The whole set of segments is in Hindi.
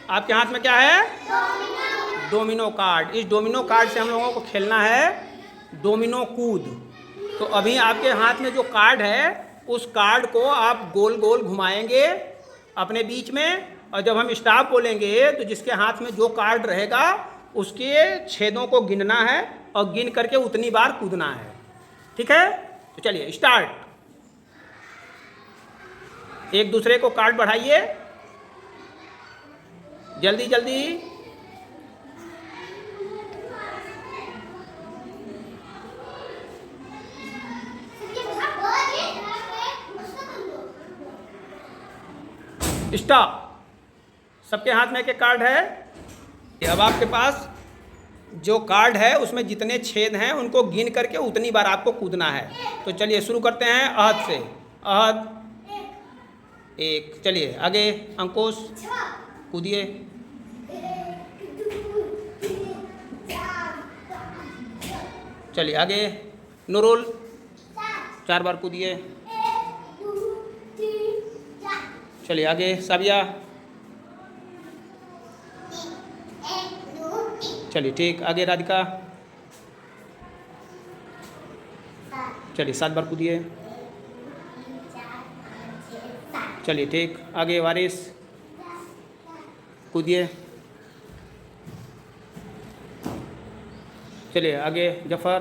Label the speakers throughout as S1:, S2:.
S1: आपके हाथ में क्या है? Domino card. इस डोमिनो कार्ड से हम लोगों को खेलना है डोमिनो कूद। तो अभी आपके हाथ में जो कार्ड है उस कार्ड को आप गोल गोल घुमाएंगे अपने बीच में, और जब हम स्टॉप बोलेंगे तो जिसके हाथ में जो कार्ड रहेगा उसके छेदों को गिनना है और गिन करके उतनी बार कूदना है। ठीक है, तो चलिए स्टार्ट। एक दूसरे को कार्ड बढ़ाइए, जल्दी जल्दी। स्टॉप। सबके हाथ में एक एक कार्ड है। अब आपके पास जो कार्ड है उसमें जितने छेद हैं उनको गिन करके उतनी बार आपको कूदना है। तो चलिए शुरू करते हैं अहद से। अहद एक, चलिए आगे। अंकुश कूदिए। चलिए आगे। नूरुल 4 बार कूदिए। चलिए आगे। साबिया चलिए ठीक। आगे राधिका चलिए 7 बार कूदिए। चलिए ठीक। आगे वारिस कूदिए। चलिए आगे। जफ़र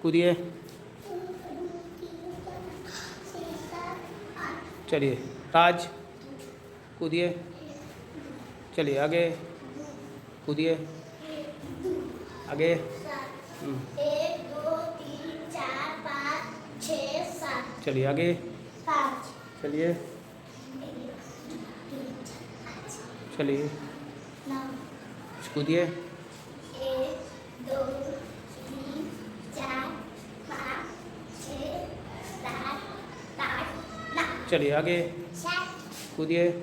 S1: कूदिए। चलिए ताज कूदिए। चलिए आगे कूदिए। आगे
S2: 1 2 3 4 5 6 7।
S1: चलिए आगे।
S2: 5।
S1: चलिए चलिए
S2: 9।
S1: कूदिए।
S2: 1 2 3 4 5 6 7 8 9।
S1: चलिए आगे
S2: 7।
S1: कूदिए।
S2: 1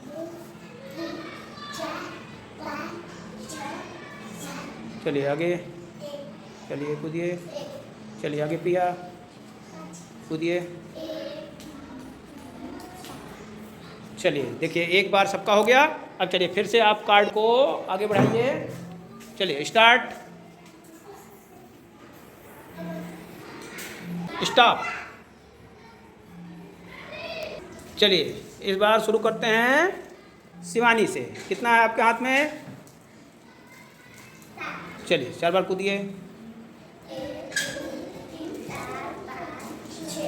S2: 2 3 4 5 6 7।
S1: चलिए आगे।
S2: 1
S1: चलिए कूदिए।
S2: 1
S1: चलिए आगे पिया कूदिए। चलिए देखिए एक बार सबका हो गया। अब चलिए फिर से आप कार्ड को आगे बढ़ाइए। चलिए स्टार्ट। स्टॉप। चलिए इस बार शुरू करते हैं शिवानी से। कितना है आपके हाथ में? चलिए 4 बार कूदिए।
S2: 1 2 3 4 5 6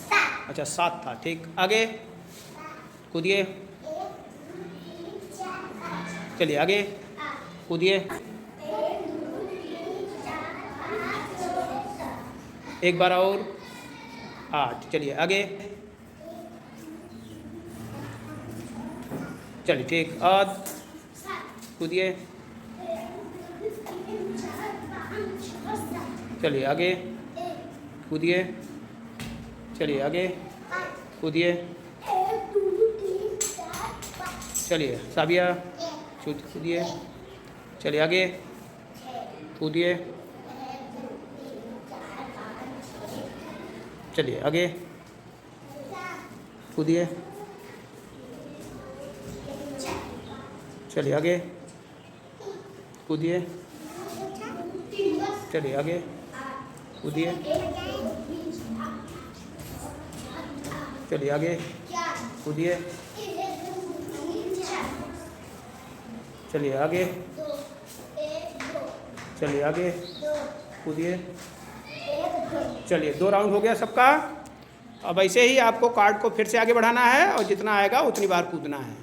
S2: 7।
S1: अच्छा 7 था, ठीक। आगे कूदिए। चलिए आगे कूदिए। 1 बार और 8। चलिए आगे। चलिए ठीक। आध कूदिए। चलिए आगे कूदिए। चलिए आगे कूदिए। चलिए साबिया कूदिए। चलिए आगे कूदिए। चलिए आगे कूदिए। चलिए आगे कूदिए। चलिए आगे कूदिए। चलिए आगे कूदिए। चलिए आगे। चलिए आगे कूदिए। चलिए 2 राउंड हो गया सबका। अब ऐसे ही आपको कार्ड को फिर से आगे बढ़ाना है और जितना आएगा उतनी बार कूदना है।